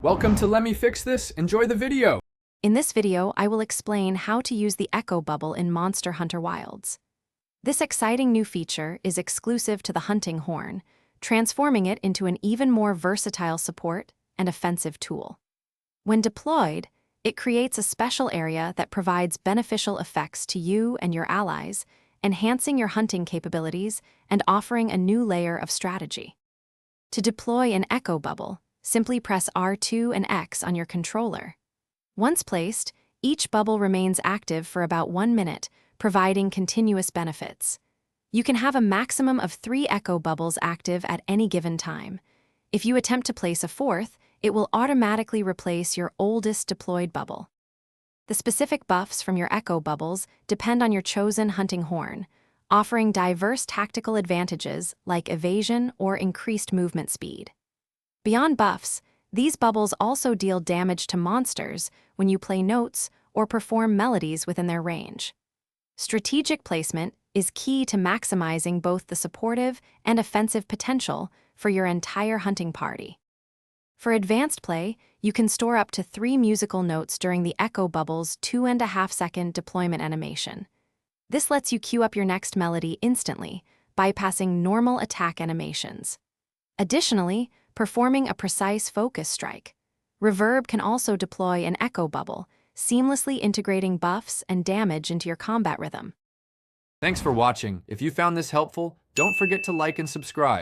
Welcome to Let Me Fix This. Enjoy the video. In this video, I will explain how to use the Echo Bubble in Monster Hunter Wilds. This exciting new feature is exclusive to the hunting horn, transforming it into an even more versatile support and offensive tool. When deployed, it creates a special area that provides beneficial effects to you and your allies, enhancing your hunting capabilities and offering a new layer of strategy. To deploy an Echo Bubble, simply press R2 and X on your controller. Once placed, each bubble remains active for about 1 minute, providing continuous benefits. You can have a maximum of 3 Echo Bubbles active at any given time. If you attempt to place a fourth, it will automatically replace your oldest deployed bubble. The specific buffs from your Echo Bubbles depend on your chosen hunting horn, offering diverse tactical advantages like evasion or increased movement speed. Beyond buffs, these bubbles also deal damage to monsters when you play notes or perform melodies within their range. Strategic placement is key to maximizing both the supportive and offensive potential for your entire hunting party. For advanced play, you can store up to 3 musical notes during the Echo Bubble's 2.5-second deployment animation. This lets you cue up your next melody instantly, bypassing normal attack animations. Additionally, performing a precise focus strike, Reverb can also deploy an Echo Bubble, seamlessly integrating buffs and damage into your combat rhythm. Thanks for watching. If you found this helpful, don't forget to like and subscribe.